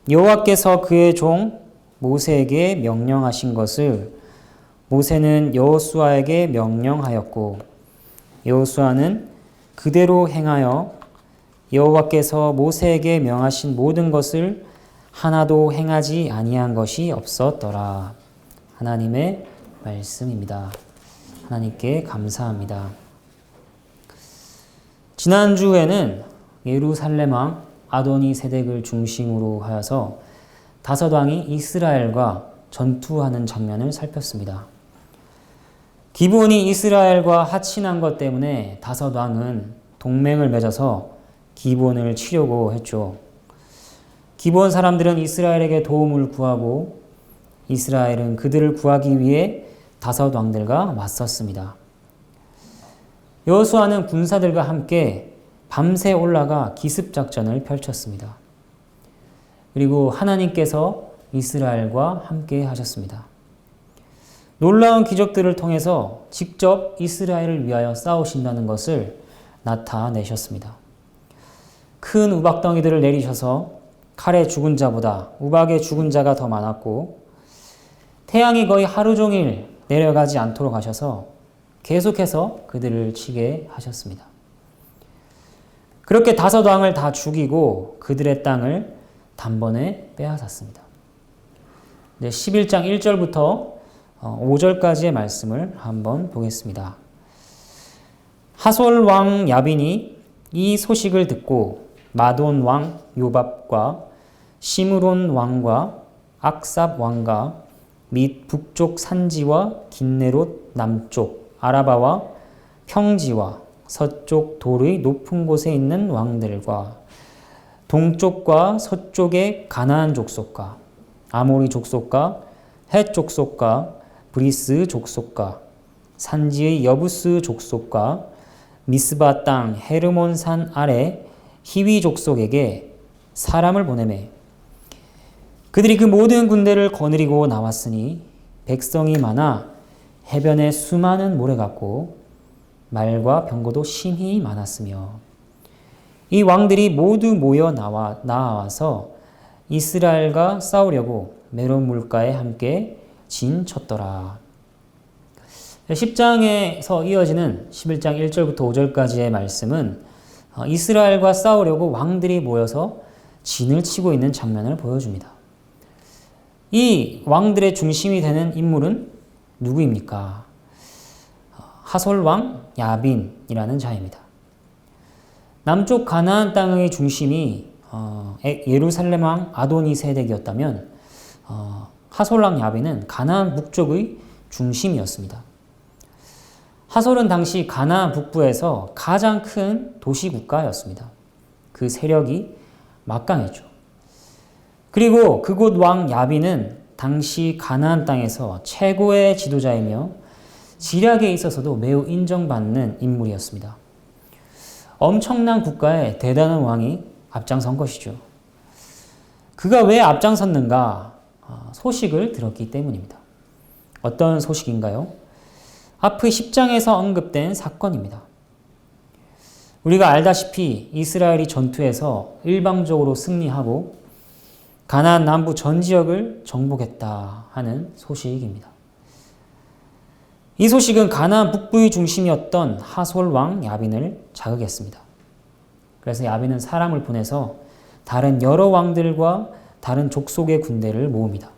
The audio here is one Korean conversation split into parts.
여호와께서 그의 종 모세에게 명령하신 것을 모세는 여호수아에게 명령하였고 여호수아는 그대로 행하여 여호와께서 모세에게 명하신 모든 것을 하나도 행하지 아니한 것이 없었더라. 하나님의 말씀입니다. 하나님께 감사합니다. 지난주에는 예루살렘 왕 아도니세덱을 중심으로 하여서 다섯 왕이 이스라엘과 전투하는 장면을 살폈습니다. 기브온이 이스라엘과 합친한 것 때문에 다섯 왕은 동맹을 맺어서 기브온을 치려고 했죠. 기브온 사람들은 이스라엘에게 도움을 구하고 이스라엘은 그들을 구하기 위해 다섯 왕들과 맞섰습니다. 여호수아는 군사들과 함께 밤새 올라가 기습작전을 펼쳤습니다. 그리고 하나님께서 이스라엘과 함께 하셨습니다. 놀라운 기적들을 통해서 직접 이스라엘을 위하여 싸우신다는 것을 나타내셨습니다. 큰 우박덩이들을 내리셔서 칼에 죽은 자보다 우박에 죽은 자가 더 많았고 태양이 거의 하루 종일 내려가지 않도록 하셔서 계속해서 그들을 치게 하셨습니다. 그렇게 다섯 왕을 다 죽이고 그들의 땅을 단번에 빼앗았습니다. 11장 1절부터 5절까지의 말씀을 한번 보겠습니다. 하솔 왕 야빈이 이 소식을 듣고 마돈 왕 요밥과 시므론 왕과 악삽 왕과 및 북쪽 산지와 긴네롯 남쪽 아라바와 평지와 서쪽 돌의 높은 곳에 있는 왕들과 동쪽과 서쪽의 가나안 족속과 아모리 족속과 헷 족속과 브리스 족속과 산지의 여부스 족속과 미스바 땅 헤르몬 산 아래 히위 족속에게 사람을 보내매 그들이 그 모든 군대를 거느리고 나왔으니 백성이 많아 해변에 수많은 모래 같고 말과 병거도 심히 많았으며 이 왕들이 모두 모여 나와서 이스라엘과 싸우려고 메론 물가에 함께 진쳤더라. 10장에서 이어지는 11장 1절부터 5절까지의 말씀은 이스라엘과 싸우려고 왕들이 모여서 진을 치고 있는 장면을 보여줍니다. 이 왕들의 중심이 되는 인물은 누구입니까? 하솔 왕 야빈이라는 자입니다. 남쪽 가나안 땅의 중심이 예루살렘 왕 아도니세덱이었다면 하솔 왕 야빈은 가나안 북쪽의 중심이었습니다. 하솔은 당시 가나안 북부에서 가장 큰 도시 국가였습니다. 그 세력이 막강했죠. 그리고 그곳 왕 야빈은 당시 가나안 땅에서 최고의 지도자이며 지략에 있어서도 매우 인정받는 인물이었습니다. 엄청난 국가에 대단한 왕이 앞장선 것이죠. 그가 왜 앞장섰는가? 소식을 들었기 때문입니다. 어떤 소식인가요? 앞의 10장에서 언급된 사건입니다. 우리가 알다시피 이스라엘이 전투에서 일방적으로 승리하고 가나안 남부 전 지역을 정복했다 하는 소식입니다. 이 소식은 가나안 북부의 중심이었던 하솔 왕 야빈을 자극했습니다. 그래서 야빈은 사람을 보내서 다른 여러 왕들과 다른 족속의 군대를 모읍니다.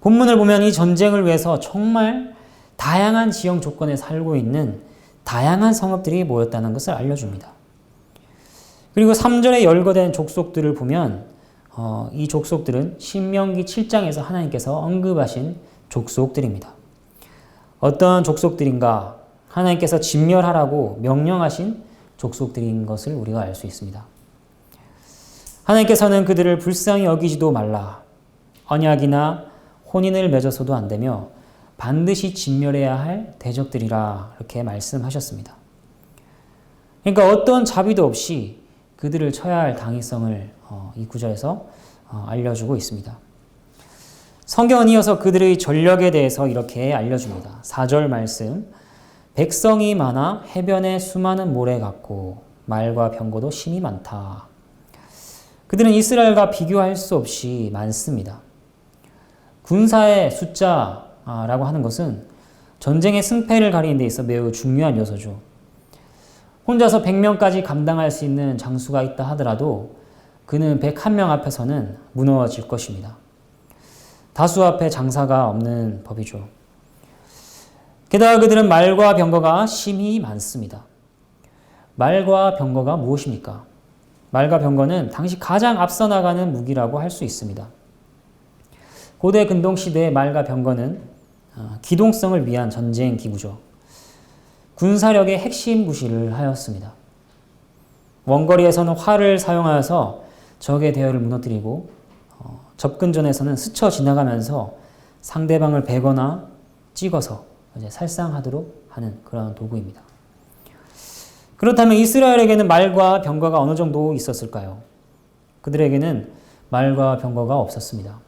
본문을 보면 이 전쟁을 위해서 정말 다양한 지형 조건에 살고 있는 다양한 성읍들이 모였다는 것을 알려줍니다. 그리고 3절에 열거된 족속들을 보면 이 족속들은 신명기 7장에서 하나님께서 언급하신 족속들입니다. 어떤 족속들인가? 하나님께서 진멸하라고 명령하신 족속들인 것을 우리가 알 수 있습니다. 하나님께서는 그들을 불쌍히 여기지도 말라. 언약이나 혼인을 맺어서도 안 되며 반드시 진멸해야 할 대적들이라 이렇게 말씀하셨습니다. 그러니까 어떤 자비도 없이 그들을 쳐야 할 당위성을 이 구절에서 알려주고 있습니다. 성경은 이어서 그들의 전력에 대해서 이렇게 알려줍니다. 4절 말씀, 백성이 많아 해변에 수많은 모래 같고 말과 병거도 심히 많다. 그들은 이스라엘과 비교할 수 없이 많습니다. 군사의 숫자라고 하는 것은 전쟁의 승패를 가리는 데 있어 매우 중요한 요소죠. 혼자서 100명까지 감당할 수 있는 장수가 있다 하더라도 그는 101명 앞에서는 무너질 것입니다. 다수 앞에 장사가 없는 법이죠. 게다가 그들은 말과 병거가 심히 많습니다. 말과 병거가 무엇입니까? 말과 병거는 당시 가장 앞서 나가는 무기라고 할 수 있습니다. 고대 근동시대의 말과 병거는 기동성을 위한 전쟁 기구죠. 군사력의 핵심 구실을 하였습니다. 원거리에서는 활을 사용하여서 적의 대열을 무너뜨리고 접근전에서는 스쳐 지나가면서 상대방을 베거나 찍어서 이제 살상하도록 하는 그런 도구입니다. 그렇다면 이스라엘에게는 말과 병거가 어느 정도 있었을까요? 그들에게는 말과 병거가 없었습니다.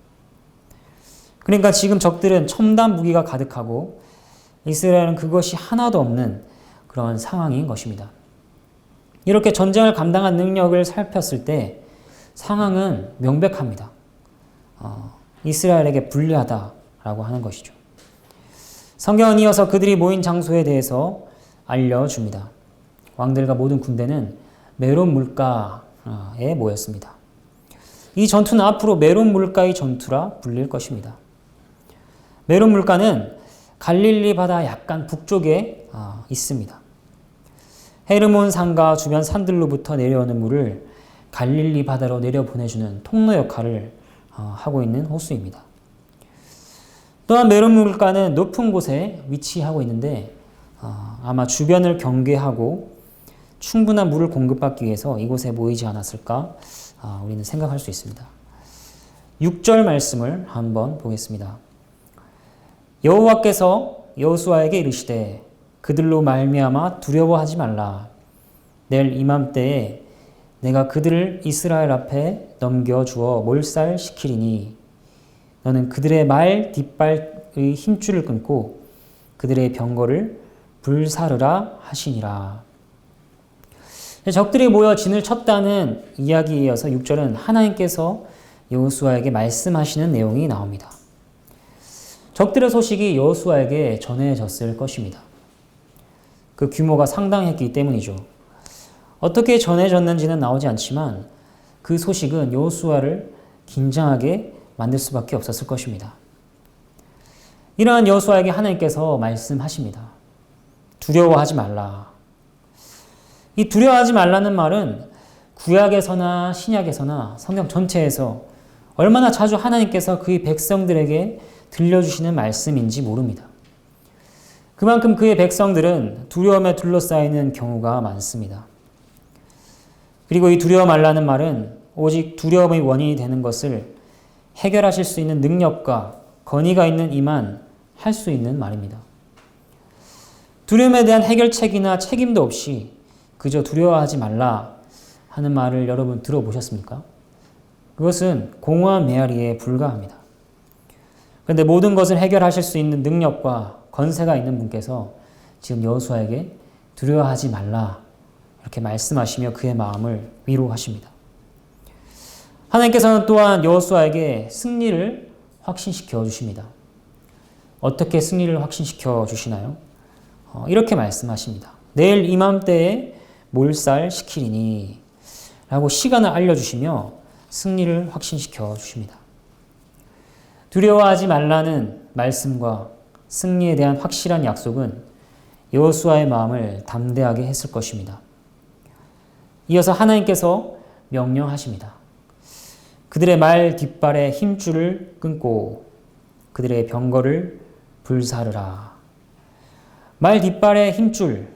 그러니까 지금 적들은 첨단 무기가 가득하고 이스라엘은 그것이 하나도 없는 그런 상황인 것입니다. 이렇게 전쟁을 감당한 능력을 살폈을 때 상황은 명백합니다. 이스라엘에게 불리하다라고 하는 것이죠. 성경은 이어서 그들이 모인 장소에 대해서 알려줍니다. 왕들과 모든 군대는 메론 물가에 모였습니다. 이 전투는 앞으로 메론 물가의 전투라 불릴 것입니다. 메론 물가는 갈릴리 바다 약간 북쪽에 있습니다. 헤르몬 산과 주변 산들로부터 내려오는 물을 갈릴리 바다로 내려보내주는 통로 역할을 하고 있는 호수입니다. 또한 메론 물가는 높은 곳에 위치하고 있는데 아마 주변을 경계하고 충분한 물을 공급받기 위해서 이곳에 모이지 않았을까 우리는 생각할 수 있습니다. 6절 말씀을 한번 보겠습니다. 여호와께서 여호수아에게 이르시되 그들로 말미암아 두려워하지 말라. 내일 이맘때에 내가 그들을 이스라엘 앞에 넘겨주어 몰살시키리니 너는 그들의 말 뒷발의 힘줄을 끊고 그들의 병거를 불사르라 하시니라. 적들이 모여 진을 쳤다는 이야기에 이어서 6절은 하나님께서 여호수아에게 말씀하시는 내용이 나옵니다. 적들의 소식이 여호수아에게 전해졌을 것입니다. 그 규모가 상당했기 때문이죠. 어떻게 전해졌는지는 나오지 않지만 그 소식은 여호수아를 긴장하게 만들 수밖에 없었을 것입니다. 이러한 여호수아에게 하나님께서 말씀하십니다. 두려워하지 말라. 이 두려워하지 말라는 말은 구약에서나 신약에서나 성경 전체에서 얼마나 자주 하나님께서 그의 백성들에게 들려주시는 말씀인지 모릅니다. 그만큼 그의 백성들은 두려움에 둘러싸이는 경우가 많습니다. 그리고 이 두려워 말라는 말은 오직 두려움의 원인이 되는 것을 해결하실 수 있는 능력과 권위가 있는 이만 할 수 있는 말입니다. 두려움에 대한 해결책이나 책임도 없이 그저 두려워하지 말라 하는 말을 여러분 들어보셨습니까? 그것은 공허한 메아리에 불과합니다. 그런데 모든 것을 해결하실 수 있는 능력과 권세가 있는 분께서 지금 여호수아에게 두려워하지 말라 이렇게 말씀하시며 그의 마음을 위로하십니다. 하나님께서는 또한 여호수아에게 승리를 확신시켜 주십니다. 어떻게 승리를 확신시켜 주시나요? 이렇게 말씀하십니다. 내일 이맘때에 몰살시키리니 라고 시간을 알려주시며 승리를 확신시켜 주십니다. 두려워하지 말라는 말씀과 승리에 대한 확실한 약속은 여호수아의 마음을 담대하게 했을 것입니다. 이어서 하나님께서 명령하십니다. 그들의 말 뒷발에 힘줄을 끊고 그들의 병거를 불사르라. 말 뒷발의 힘줄,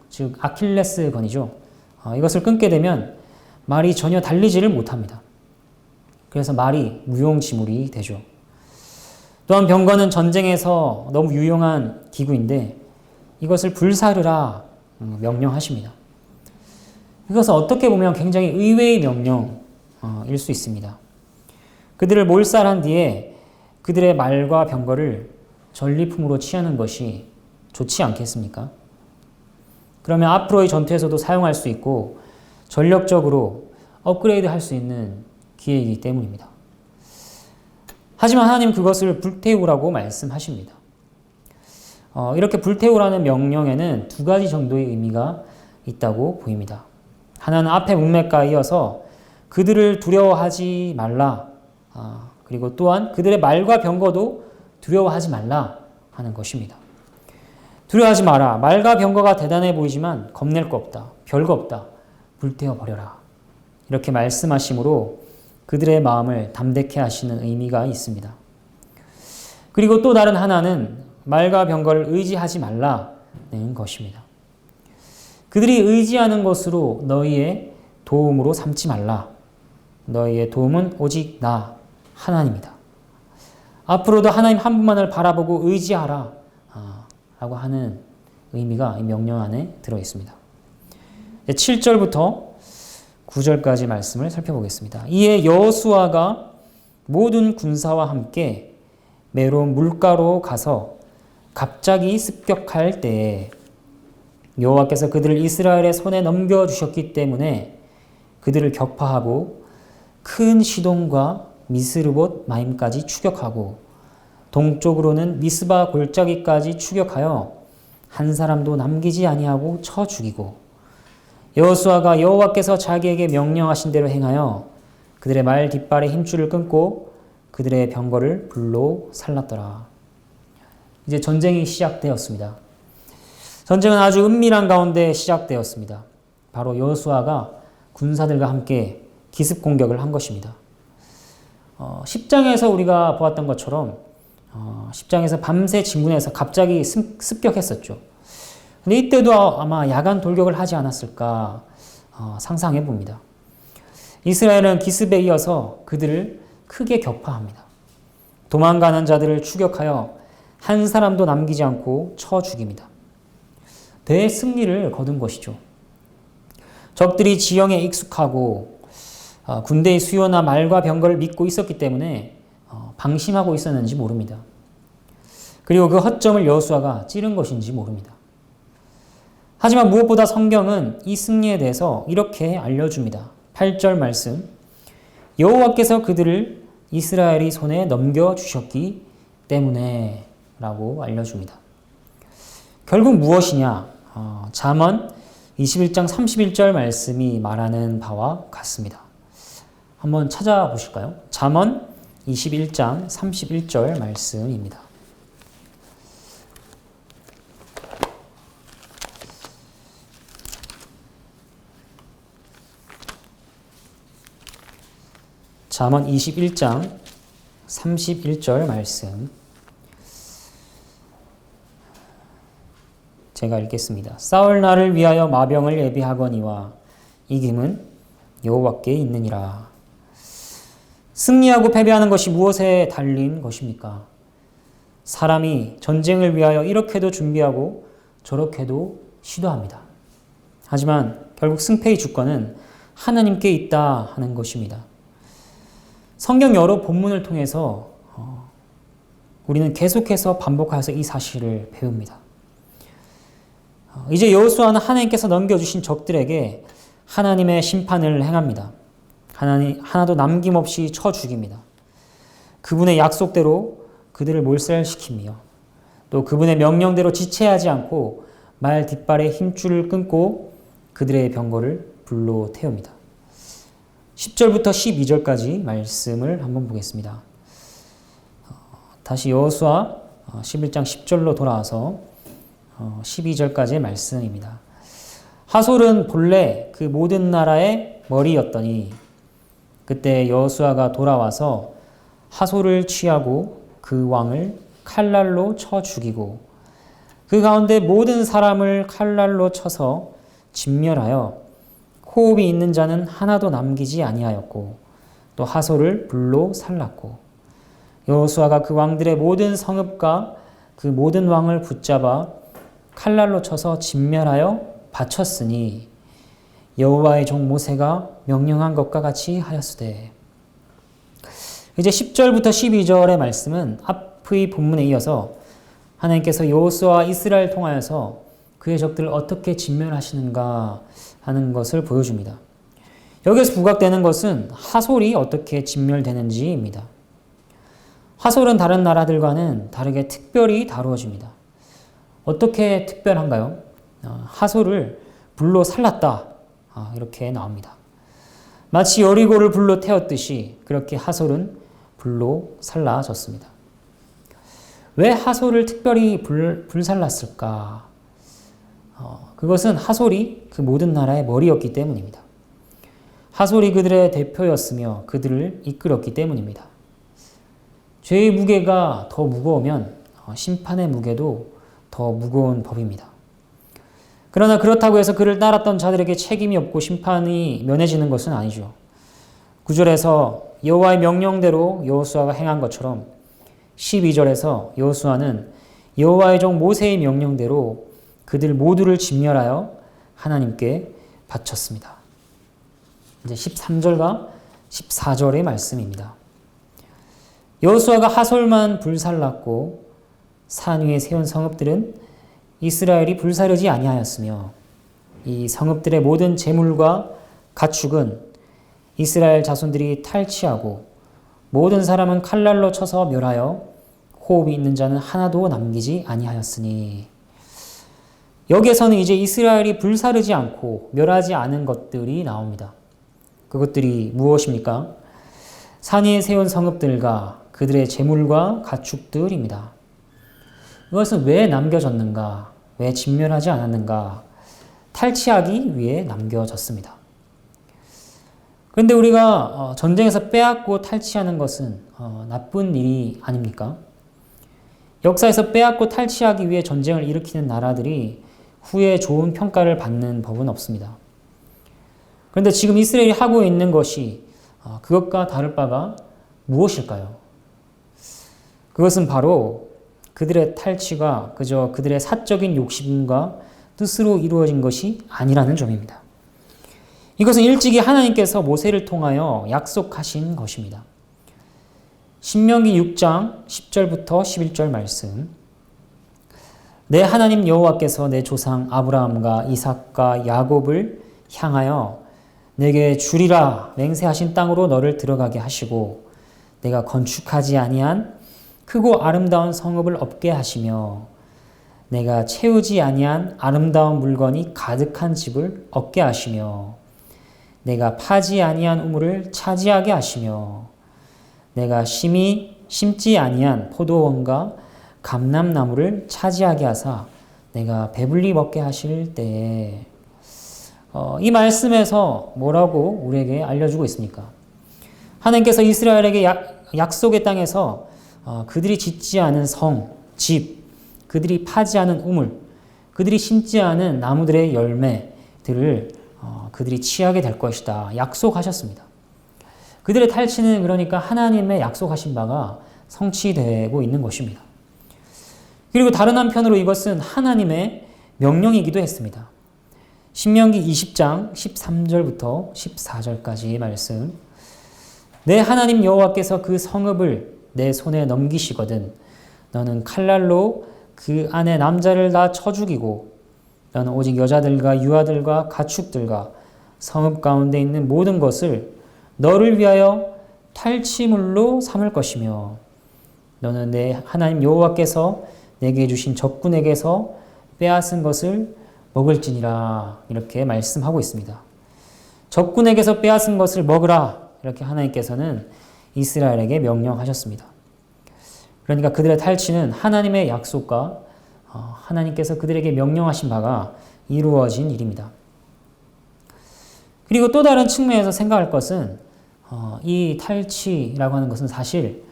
즉 아킬레스 건이죠. 이것을 끊게 되면 말이 전혀 달리지를 못합니다. 그래서 말이 무용지물이 되죠. 또한 병거는 전쟁에서 너무 유용한 기구인데 이것을 불사르라 명령하십니다. 이것은 어떻게 보면 굉장히 의외의 명령일 수 있습니다. 그들을 몰살한 뒤에 그들의 말과 병거를 전리품으로 취하는 것이 좋지 않겠습니까? 그러면 앞으로의 전투에서도 사용할 수 있고 전력적으로 업그레이드 할 수 있는 기회이기 때문입니다. 하지만 하나님 그것을 불태우라고 말씀하십니다. 이렇게 불태우라는 명령에는 두 가지 정도의 의미가 있다고 보입니다. 하나는 앞에 문맥과 이어서 그들을 두려워하지 말라. 그리고 또한 그들의 말과 병거도 두려워하지 말라 하는 것입니다. 두려워하지 마라. 말과 병거가 대단해 보이지만 겁낼 거 없다. 별거 없다. 불태워 버려라. 이렇게 말씀하심으로 그들의 마음을 담대케 하시는 의미가 있습니다. 그리고 또 다른 하나는 말과 병거를 의지하지 말라는 것입니다. 그들이 의지하는 것으로 너희의 도움으로 삼지 말라. 너희의 도움은 오직 나 하나님이다. 앞으로도 하나님 한 분만을 바라보고 의지하라 라고 하는 의미가 이 명령 안에 들어있습니다. 7절부터 9절까지 말씀을 살펴보겠습니다. 이에 여호수아가 모든 군사와 함께 메론 물가로 가서 갑자기 습격할 때에 여호와께서 그들을 이스라엘의 손에 넘겨주셨기 때문에 그들을 격파하고 큰 시돈과 미스르봇 마임까지 추격하고 동쪽으로는 미스바 골짜기까지 추격하여 한 사람도 남기지 아니하고 쳐 죽이고 여호수아가 여호와께서 자기에게 명령하신 대로 행하여 그들의 말 깃발의 힘줄을 끊고 그들의 병거를 불로 살랐더라. 이제 전쟁이 시작되었습니다. 전쟁은 아주 은밀한 가운데 시작되었습니다. 바로 여호수아가 군사들과 함께 기습 공격을 한 것입니다. 10장에서 우리가 보았던 것처럼 10장에서 밤새 진군해서 갑자기 습격했었죠. 근데 이때도 아마 야간 돌격을 하지 않았을까 상상해 봅니다. 이스라엘은 기습에 이어서 그들을 크게 격파합니다. 도망가는 자들을 추격하여 한 사람도 남기지 않고 쳐 죽입니다. 대승리를 거둔 것이죠. 적들이 지형에 익숙하고 군대의 수요나 말과 병거를 믿고 있었기 때문에 방심하고 있었는지 모릅니다. 그리고 그 허점을 여호수아가 찌른 것인지 모릅니다. 하지만 무엇보다 성경은 이 승리에 대해서 이렇게 알려줍니다. 8절 말씀, 여호와께서 그들을 이스라엘이 손에 넘겨주셨기 때문에 라고 알려줍니다. 결국 무엇이냐? 잠언 21장 31절 말씀이 말하는 바와 같습니다. 한번 찾아보실까요? 잠언 21장 31절 말씀입니다. 잠언 21장 31절 말씀 제가 읽겠습니다. 싸울 날을 위하여 마병을 예비하거니와 이김은 여호와께 있느니라. 승리하고 패배하는 것이 무엇에 달린 것입니까? 사람이 전쟁을 위하여 이렇게도 준비하고 저렇게도 시도합니다. 하지만 결국 승패의 주권은 하나님께 있다 하는 것입니다. 성경 여러 본문을 통해서 우리는 계속해서 반복하여서 이 사실을 배웁니다. 이제 여호수아는 하나님께서 넘겨주신 적들에게 하나님의 심판을 행합니다. 하나도 남김없이 쳐 죽입니다. 그분의 약속대로 그들을 몰살시키며 또 그분의 명령대로 지체하지 않고 말 뒷발의 힘줄을 끊고 그들의 병거를 불로 태웁니다. 10절부터 12절까지 말씀을 한번 보겠습니다. 다시 여호수아 11장 10절로 돌아와서 12절까지의 말씀입니다. 하솔은 본래 그 모든 나라의 머리였더니 그때 여호수아가 돌아와서 하솔을 취하고 그 왕을 칼날로 쳐 죽이고 그 가운데 모든 사람을 칼날로 쳐서 진멸하여 호흡이 있는 자는 하나도 남기지 아니하였고 또 하솔을 불로 살랐고 여호수아가 그 왕들의 모든 성읍과 그 모든 왕을 붙잡아 칼날로 쳐서 진멸하여 바쳤으니 여호와의 종 모세가 명령한 것과 같이 하였으되. 이제 10절부터 12절의 말씀은 앞의 본문에 이어서 하나님께서 여호수아와 이스라엘 통하여서 그의 적들을 어떻게 진멸하시는가 하는 것을 보여줍니다. 여기서 부각되는 것은 하솔이 어떻게 진멸되는지입니다. 하솔은 다른 나라들과는 다르게 특별히 다루어집니다. 어떻게 특별한가요? 하솔을 불로 살랐다. 이렇게 나옵니다. 마치 여리고를 불로 태웠듯이 그렇게 하솔은 불로 살라졌습니다. 왜 하솔을 특별히 불살랐을까? 그것은 하솔이 그 모든 나라의 머리였기 때문입니다. 하솔이 그들의 대표였으며 그들을 이끌었기 때문입니다. 죄의 무게가 더 무거우면 심판의 무게도 더 무거운 법입니다. 그러나 그렇다고 해서 그를 따랐던 자들에게 책임이 없고 심판이 면해지는 것은 아니죠. 9절에서 여호와의 명령대로 여호수아가 행한 것처럼 12절에서 여호수아는 여호와의 종 모세의 명령대로 그들 모두를 진멸하여 하나님께 바쳤습니다. 이제 13절과 14절의 말씀입니다. 여호수아가 하솔만 불살랐고 산 위에 세운 성읍들은 이스라엘이 불사르지 아니하였으며 이 성읍들의 모든 재물과 가축은 이스라엘 자손들이 탈취하고 모든 사람은 칼날로 쳐서 멸하여 호흡이 있는 자는 하나도 남기지 아니하였으니 여기에서는 이제 이스라엘이 불사르지 않고 멸하지 않은 것들이 나옵니다. 그것들이 무엇입니까? 산 위에 세운 성읍들과 그들의 재물과 가축들입니다. 이것은 왜 남겨졌는가? 왜 진멸하지 않았는가? 탈취하기 위해 남겨졌습니다. 그런데 우리가 전쟁에서 빼앗고 탈취하는 것은 나쁜 일이 아닙니까? 역사에서 빼앗고 탈취하기 위해 전쟁을 일으키는 나라들이 후에 좋은 평가를 받는 법은 없습니다. 그런데 지금 이스라엘이 하고 있는 것이 그것과 다를 바가 무엇일까요? 그것은 바로 그들의 탈취가 그저 그들의 사적인 욕심과 뜻으로 이루어진 것이 아니라는 점입니다. 이것은 일찍이 하나님께서 모세를 통하여 약속하신 것입니다. 신명기 6장 10절부터 11절 말씀. 내 하나님 여호와께서 내 조상 아브라함과 이삭과 야곱을 향하여 내게 주리라 맹세하신 땅으로 너를 들어가게 하시고 내가 건축하지 아니한 크고 아름다운 성읍을 얻게 하시며 내가 채우지 아니한 아름다운 물건이 가득한 집을 얻게 하시며 내가 파지 아니한 우물을 차지하게 하시며 내가 심지 아니한 포도원과 감람나무를 차지하게 하사 내가 배불리 먹게 하실 때에 이 말씀에서 뭐라고 우리에게 알려주고 있습니까? 하나님께서 이스라엘에게 약속의 땅에서 그들이 짓지 않은 성, 집, 그들이 파지 않은 우물, 그들이 심지 않은 나무들의 열매들을 그들이 취하게 될 것이다. 약속하셨습니다. 그들의 탈취는 그러니까 하나님의 약속하신 바가 성취되고 있는 것입니다. 그리고 다른 한편으로 이것은 하나님의 명령이기도 했습니다. 신명기 20장 13절부터 14절까지의 말씀. 내 하나님 여호와께서 그 성읍을 내 손에 넘기시거든 너는 칼날로 그 안에 남자를 다 쳐 죽이고 너는 오직 여자들과 유아들과 가축들과 성읍 가운데 있는 모든 것을 너를 위하여 탈취물로 삼을 것이며 너는 내 하나님 여호와께서 내게 주신 적군에게서 빼앗은 것을 먹을지니라 이렇게 말씀하고 있습니다. 적군에게서 빼앗은 것을 먹으라 이렇게 하나님께서는 이스라엘에게 명령하셨습니다. 그러니까 그들의 탈취는 하나님의 약속과 하나님께서 그들에게 명령하신 바가 이루어진 일입니다. 그리고 또 다른 측면에서 생각할 것은 이 탈취라고 하는 것은 사실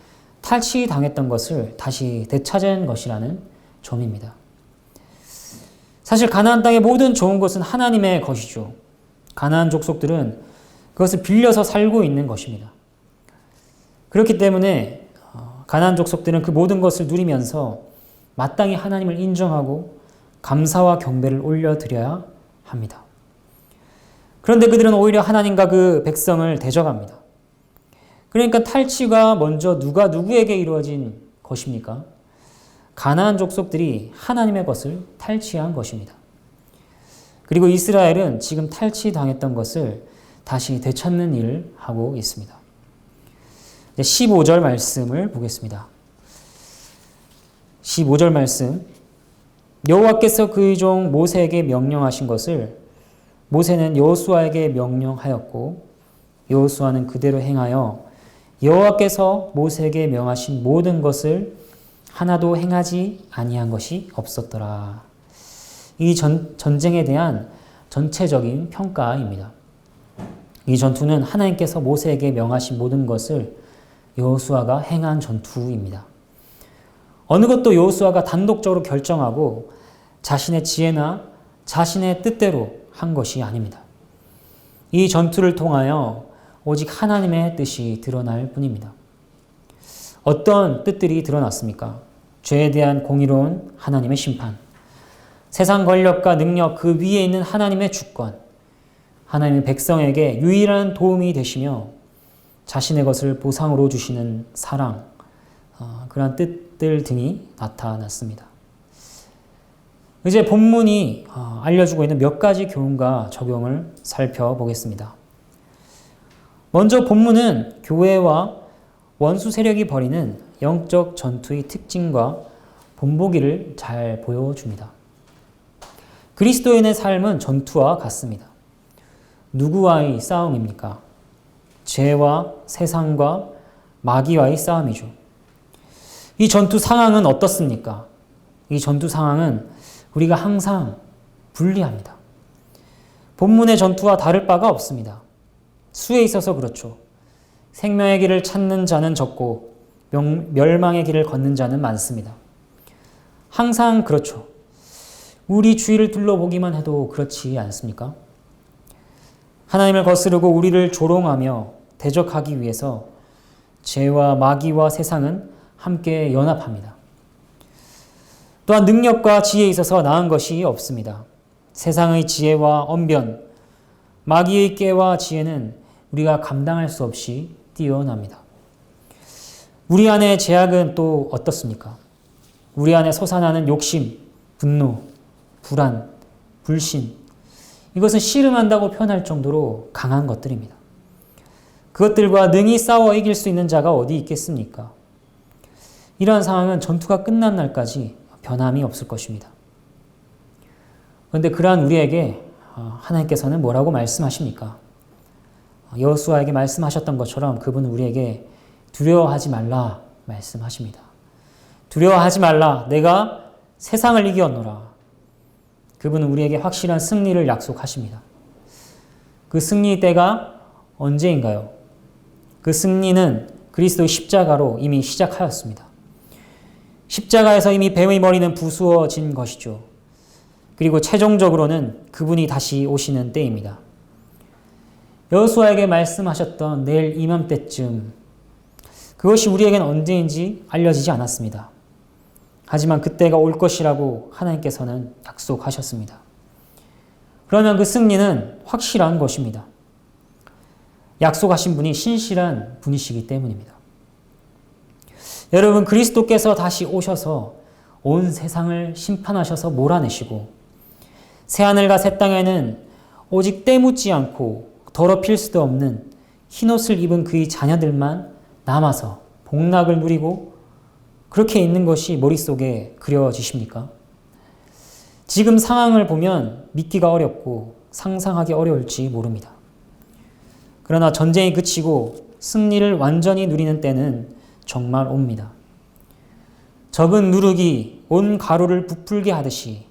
탈취당했던 것을 다시 되찾은 것이라는 점입니다. 사실 가나안 땅의 모든 좋은 것은 하나님의 것이죠. 가나안 족속들은 그것을 빌려서 살고 있는 것입니다. 그렇기 때문에 가나안 족속들은 그 모든 것을 누리면서 마땅히 하나님을 인정하고 감사와 경배를 올려드려야 합니다. 그런데 그들은 오히려 하나님과 그 백성을 대적합니다. 그러니까 탈취가 먼저 누가 누구에게 이루어진 것입니까? 가나안 족속들이 하나님의 것을 탈취한 것입니다. 그리고 이스라엘은 지금 탈취당했던 것을 다시 되찾는 일을 하고 있습니다. 15절 말씀을 보겠습니다. 15절 말씀, 여호와께서 그의 종 모세에게 명령하신 것을 모세는 여호수아에게 명령하였고 여호수아는 그대로 행하여 여호와께서 모세에게 명하신 모든 것을 하나도 행하지 아니한 것이 없었더라. 이 전쟁에 대한 전체적인 평가입니다. 이 전투는 하나님께서 모세에게 명하신 모든 것을 여호수아가 행한 전투입니다. 어느 것도 여호수아가 단독적으로 결정하고 자신의 지혜나 자신의 뜻대로 한 것이 아닙니다. 이 전투를 통하여 오직 하나님의 뜻이 드러날 뿐입니다. 어떤 뜻들이 드러났습니까? 죄에 대한 공의로운 하나님의 심판, 세상 권력과 능력 그 위에 있는 하나님의 주권, 하나님의 백성에게 유일한 도움이 되시며 자신의 것을 보상으로 주시는 사랑, 그러한 뜻들 등이 나타났습니다. 이제 본문이 알려주고 있는 몇 가지 교훈과 적용을 살펴보겠습니다. 먼저 본문은 교회와 원수 세력이 벌이는 영적 전투의 특징과 본보기를 잘 보여줍니다. 그리스도인의 삶은 전투와 같습니다. 누구와의 싸움입니까? 죄와 세상과 마귀와의 싸움이죠. 이 전투 상황은 어떻습니까? 이 전투 상황은 우리가 항상 불리합니다. 본문의 전투와 다를 바가 없습니다. 수에 있어서 그렇죠. 생명의 길을 찾는 자는 적고 멸망의 길을 걷는 자는 많습니다. 항상 그렇죠. 우리 주위를 둘러보기만 해도 그렇지 않습니까? 하나님을 거스르고 우리를 조롱하며 대적하기 위해서 죄와 마귀와 세상은 함께 연합합니다. 또한 능력과 지혜에 있어서 나은 것이 없습니다. 세상의 지혜와 언변, 마귀의 깨와 지혜는 우리가 감당할 수 없이 뛰어납니다. 우리 안의 죄악은 또 어떻습니까? 우리 안에 솟아나는 욕심, 분노, 불안, 불신, 이것은 씨름한다고 표현할 정도로 강한 것들입니다. 그것들과 능히 싸워 이길 수 있는 자가 어디 있겠습니까? 이러한 상황은 전투가 끝난 날까지 변함이 없을 것입니다. 그런데 그러한 우리에게 하나님께서는 뭐라고 말씀하십니까? 여호수아에게 말씀하셨던 것처럼 그분은 우리에게 두려워하지 말라 말씀하십니다. 두려워하지 말라, 내가 세상을 이겼노라. 그분은 우리에게 확실한 승리를 약속하십니다. 그 승리의 때가 언제인가요? 그 승리는 그리스도의 십자가로 이미 시작하였습니다. 십자가에서 이미 뱀의 머리는 부수어진 것이죠. 그리고 최종적으로는 그분이 다시 오시는 때입니다. 여호수아에게 말씀하셨던 내일 이맘때쯤, 그것이 우리에게는 언제인지 알려지지 않았습니다. 하지만 그때가 올 것이라고 하나님께서는 약속하셨습니다. 그러면 그 승리는 확실한 것입니다. 약속하신 분이 신실한 분이시기 때문입니다. 여러분, 그리스도께서 다시 오셔서 온 세상을 심판하셔서 몰아내시고 새하늘과 새 땅에는 오직 때 묻지 않고 더럽힐 수도 없는 흰옷을 입은 그의 자녀들만 남아서 복락을 누리고 그렇게 있는 것이 머릿속에 그려지십니까? 지금 상황을 보면 믿기가 어렵고 상상하기 어려울지 모릅니다. 그러나 전쟁이 그치고 승리를 완전히 누리는 때는 정말 옵니다. 적은 누룩이 온 가루를 부풀게 하듯이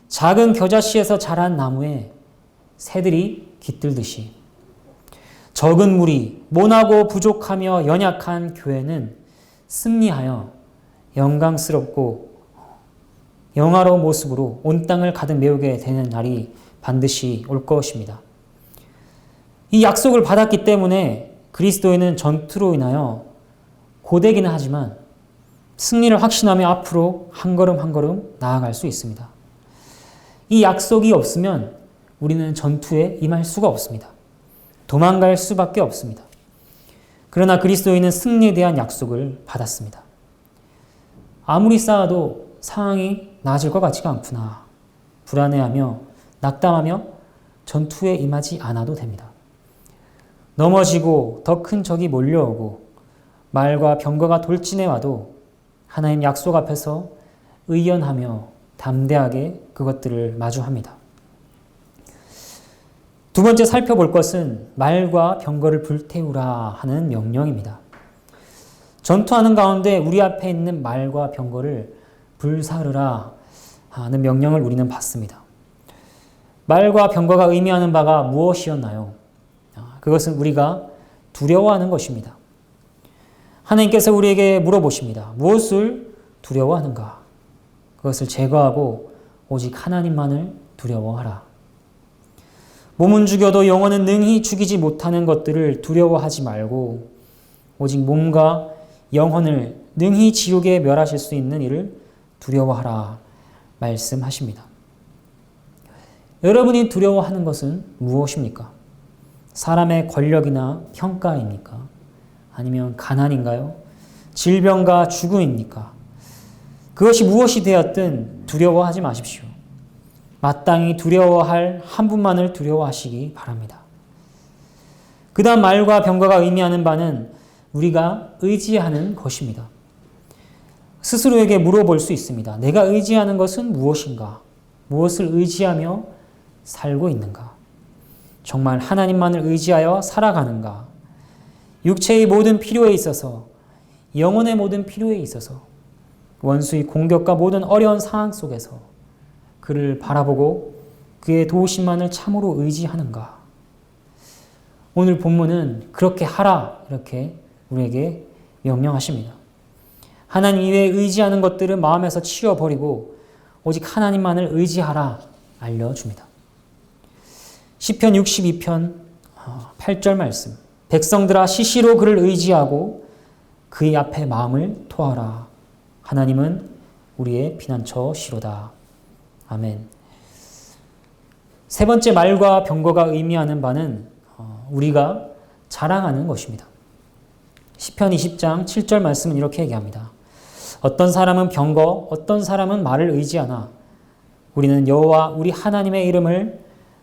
작은 겨자씨에서 자란 나무에 새들이 깃들듯이 적은 무리, 모나고 부족하며 연약한 교회는 승리하여 영광스럽고 영화로운 모습으로 온 땅을 가득 메우게 되는 날이 반드시 올 것입니다. 이 약속을 받았기 때문에 그리스도인은 전투로 인하여 고되기는 하지만 승리를 확신하며 앞으로 한 걸음 한 걸음 나아갈 수 있습니다. 이 약속이 없으면 우리는 전투에 임할 수가 없습니다. 도망갈 수밖에 없습니다. 그러나 그리스도인은 승리에 대한 약속을 받았습니다. 아무리 싸워도 상황이 나아질 것 같지가 않구나. 불안해하며 낙담하며 전투에 임하지 않아도 됩니다. 넘어지고 더 큰 적이 몰려오고 말과 병거가 돌진해 와도 하나님 약속 앞에서 의연하며 담대하게 그것들을 마주합니다. 두 번째 살펴볼 것은 말과 병거를 불태우라 하는 명령입니다. 전투하는 가운데 우리 앞에 있는 말과 병거를 불사르라 하는 명령을 우리는 받습니다. 말과 병거가 의미하는 바가 무엇이었나요? 그것은 우리가 두려워하는 것입니다. 하나님께서 우리에게 물어보십니다. 무엇을 두려워하는가? 그것을 제거하고 오직 하나님만을 두려워하라. 몸은 죽여도 영혼은 능히 죽이지 못하는 것들을 두려워하지 말고 오직 몸과 영혼을 능히 지옥에 멸하실 수 있는 이를 두려워하라 말씀하십니다. 여러분이 두려워하는 것은 무엇입니까? 사람의 권력이나 평가입니까? 아니면 가난인가요? 질병과 죽음입니까? 그것이 무엇이 되었든 두려워하지 마십시오. 마땅히 두려워할 한 분만을 두려워하시기 바랍니다. 그 다음 말과 병거가 의미하는 바는 우리가 의지하는 것입니다. 스스로에게 물어볼 수 있습니다. 내가 의지하는 것은 무엇인가? 무엇을 의지하며 살고 있는가? 정말 하나님만을 의지하여 살아가는가? 육체의 모든 필요에 있어서, 영혼의 모든 필요에 있어서, 원수의 공격과 모든 어려운 상황 속에서 그를 바라보고 그의 도우심만을 참으로 의지하는가? 오늘 본문은 그렇게 하라 이렇게 우리에게 명령하십니다. 하나님 이외에 의지하는 것들은 마음에서 치워버리고 오직 하나님만을 의지하라 알려줍니다. 시편 62편 8절 말씀. 백성들아 시시로 그를 의지하고 그의 앞에 마음을 토하라. 하나님은 우리의 피난처시로다. 아멘. 세 번째 말과 병거가 의미하는 바는 우리가 자랑하는 것입니다. 시편 20장 7절 말씀은 이렇게 얘기합니다. 어떤 사람은 병거, 어떤 사람은 말을 의지하나 우리는 여호와 우리 하나님의 이름을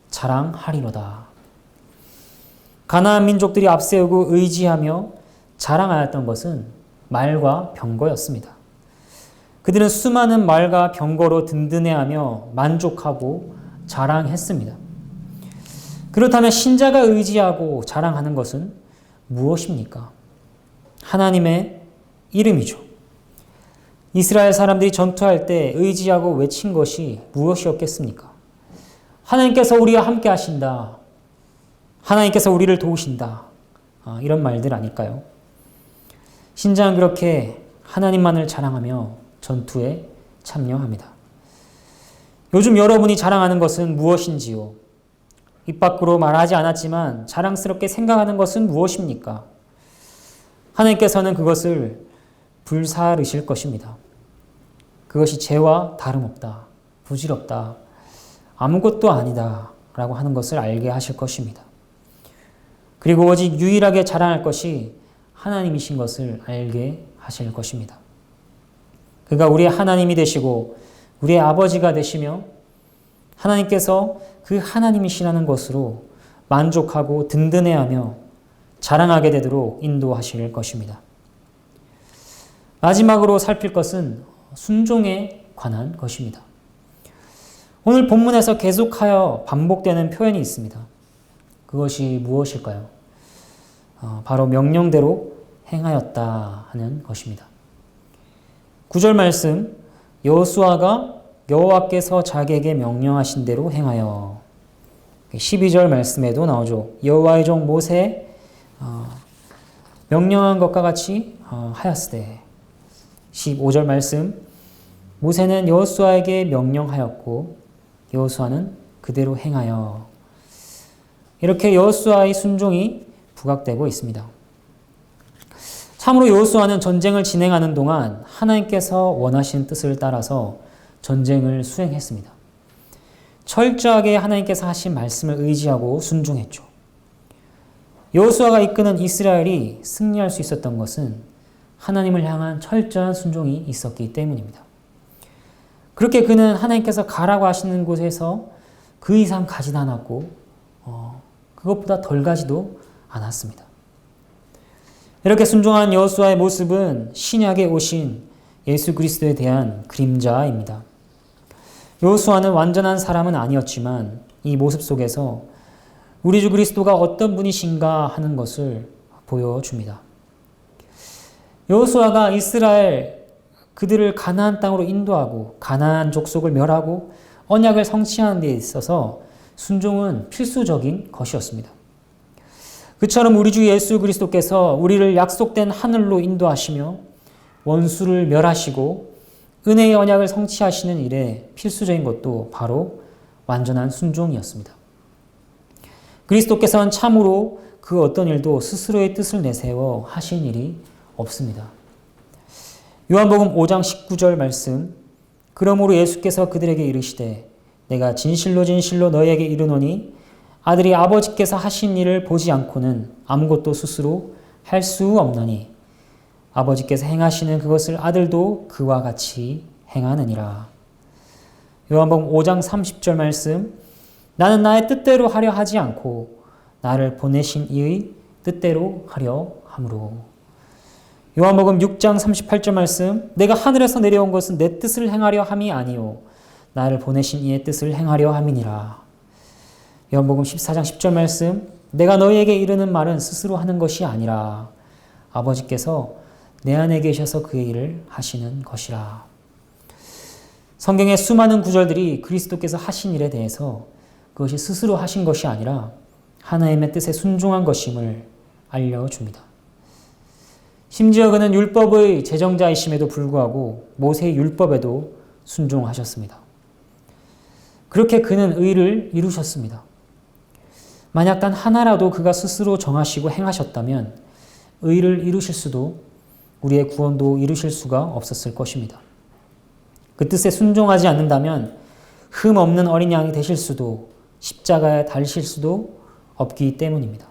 자랑하리로다. 가나안 민족들이 앞세우고 의지하며 자랑하였던 것은 말과 병거였습니다. 그들은 수많은 말과 병거로 든든해하며 만족하고 자랑했습니다. 그렇다면 신자가 의지하고 자랑하는 것은 무엇입니까? 하나님의 이름이죠. 이스라엘 사람들이 전투할 때 의지하고 외친 것이 무엇이었겠습니까? 하나님께서 우리와 함께 하신다. 하나님께서 우리를 도우신다. 이런 말들 아닐까요? 신자는 그렇게 하나님만을 자랑하며 전투에 참여합니다. 요즘 여러분이 자랑하는 것은 무엇인지요? 입 밖으로 말하지 않았지만 자랑스럽게 생각하는 것은 무엇입니까? 하나님께서는 그것을 불사르실 것입니다. 그것이 죄와 다름없다. 부질없다. 아무것도 아니다. 라고 하는 것을 알게 하실 것입니다. 그리고 오직 유일하게 자랑할 것이 하나님이신 것을 알게 하실 것입니다. 그가 우리의 하나님이 되시고 우리의 아버지가 되시며 하나님께서 그 하나님이시라는 것으로 만족하고 든든해하며 자랑하게 되도록 인도하실 것입니다. 마지막으로 살필 것은 순종에 관한 것입니다. 오늘 본문에서 계속하여 반복되는 표현이 있습니다. 그것이 무엇일까요? 바로 명령대로 행하였다 하는 것입니다. 9절 말씀, 여호수아가 여호와께서 자기에게 명령하신 대로 행하여. 12절 말씀에도 나오죠. 여호와의 종 모세 명령한 것과 같이 하였으되. 15절 말씀, 모세는 여호수아에게 명령하였고 여호수아는 그대로 행하여. 이렇게 여호수아의 순종이 부각되고 있습니다. 참으로 여호수아는 전쟁을 진행하는 동안 하나님께서 원하시는 뜻을 따라서 전쟁을 수행했습니다. 철저하게 하나님께서 하신 말씀을 의지하고 순종했죠. 여호수아가 이끄는 이스라엘이 승리할 수 있었던 것은 하나님을 향한 철저한 순종이 있었기 때문입니다. 그렇게 그는 하나님께서 가라고 하시는 곳에서 그 이상 가지도 않았고 그것보다 덜 가지도 않았습니다. 이렇게 순종한 여호수아의 모습은 신약에 오신 예수 그리스도에 대한 그림자입니다. 여호수아는 완전한 사람은 아니었지만 이 모습 속에서 우리 주 그리스도가 어떤 분이신가 하는 것을 보여줍니다. 여호수아가 이스라엘 그들을 가나안 땅으로 인도하고 가나안 족속을 멸하고 언약을 성취하는 데 있어서 순종은 필수적인 것이었습니다. 그처럼 우리 주 예수 그리스도께서 우리를 약속된 하늘로 인도하시며 원수를 멸하시고 은혜의 언약을 성취하시는 일에 필수적인 것도 바로 완전한 순종이었습니다. 그리스도께서는 참으로 그 어떤 일도 스스로의 뜻을 내세워 하신 일이 없습니다. 요한복음 5장 19절 말씀, 그러므로 예수께서 그들에게 이르시되 내가 진실로 진실로 너희에게 이르노니 아들이 아버지께서 하신 일을 보지 않고는 아무것도 스스로 할 수 없나니 아버지께서 행하시는 그것을 아들도 그와 같이 행하느니라. 요한복음 5장 30절 말씀, 나는 나의 뜻대로 하려 하지 않고 나를 보내신 이의 뜻대로 하려 함으로. 요한복음 6장 38절 말씀, 내가 하늘에서 내려온 것은 내 뜻을 행하려 함이 아니요 나를 보내신 이의 뜻을 행하려 함이니라. 요한복음 14장 10절 말씀, 내가 너희에게 이르는 말은 스스로 하는 것이 아니라 아버지께서 내 안에 계셔서 그의 일을 하시는 것이라. 성경의 수많은 구절들이 그리스도께서 하신 일에 대해서 그것이 스스로 하신 것이 아니라 하나님의 뜻에 순종한 것임을 알려줍니다. 심지어 그는 율법의 제정자이심에도 불구하고 모세의 율법에도 순종하셨습니다. 그렇게 그는 의를 이루셨습니다. 만약 단 하나라도 그가 스스로 정하시고 행하셨다면 의를 이루실 수도 우리의 구원도 이루실 수가 없었을 것입니다. 그 뜻에 순종하지 않는다면 흠 없는 어린 양이 되실 수도 십자가에 달리실 수도 없기 때문입니다.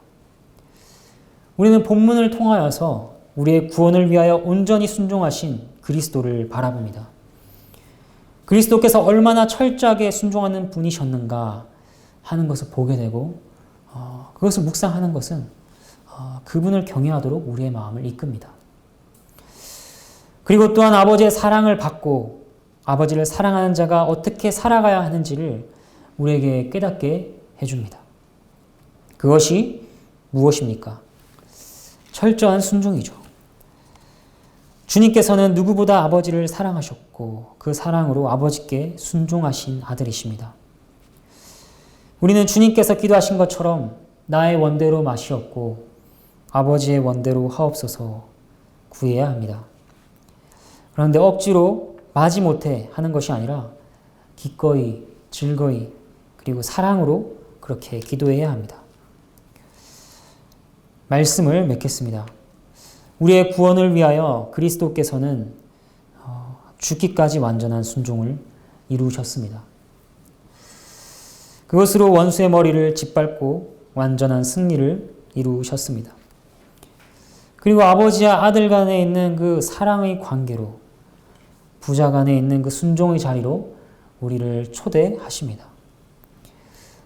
우리는 본문을 통하여서 우리의 구원을 위하여 온전히 순종하신 그리스도를 바라봅니다. 그리스도께서 얼마나 철저하게 순종하는 분이셨는가 하는 것을 보게 되고 그것을 묵상하는 것은 그분을 경외하도록 우리의 마음을 이끕니다. 그리고 또한 아버지의 사랑을 받고 아버지를 사랑하는 자가 어떻게 살아가야 하는지를 우리에게 깨닫게 해줍니다. 그것이 무엇입니까? 철저한 순종이죠. 주님께서는 누구보다 아버지를 사랑하셨고 그 사랑으로 아버지께 순종하신 아들이십니다. 우리는 주님께서 기도하신 것처럼 나의 원대로 마시옵고 아버지의 원대로 하옵소서 구해야 합니다. 그런데 억지로 마지못해 하는 것이 아니라 기꺼이, 즐거이, 그리고 사랑으로 그렇게 기도해야 합니다. 말씀을 맺겠습니다. 우리의 구원을 위하여 그리스도께서는 죽기까지 완전한 순종을 이루셨습니다. 그것으로 원수의 머리를 짓밟고 완전한 승리를 이루셨습니다. 그리고 아버지와 아들 간에 있는 그 사랑의 관계로 부자 간에 있는 그 순종의 자리로 우리를 초대하십니다.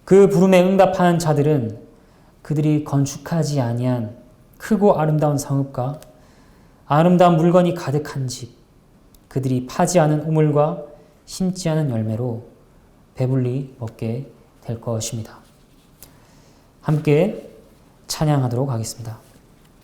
그 부름에 응답한 자들은 그들이 건축하지 아니한 크고 아름다운 성읍과 아름다운 물건이 가득한 집, 그들이 파지 않은 우물과 심지 않은 열매로 배불리 먹게 될 것입니다. 함께 찬양하도록 하겠습니다.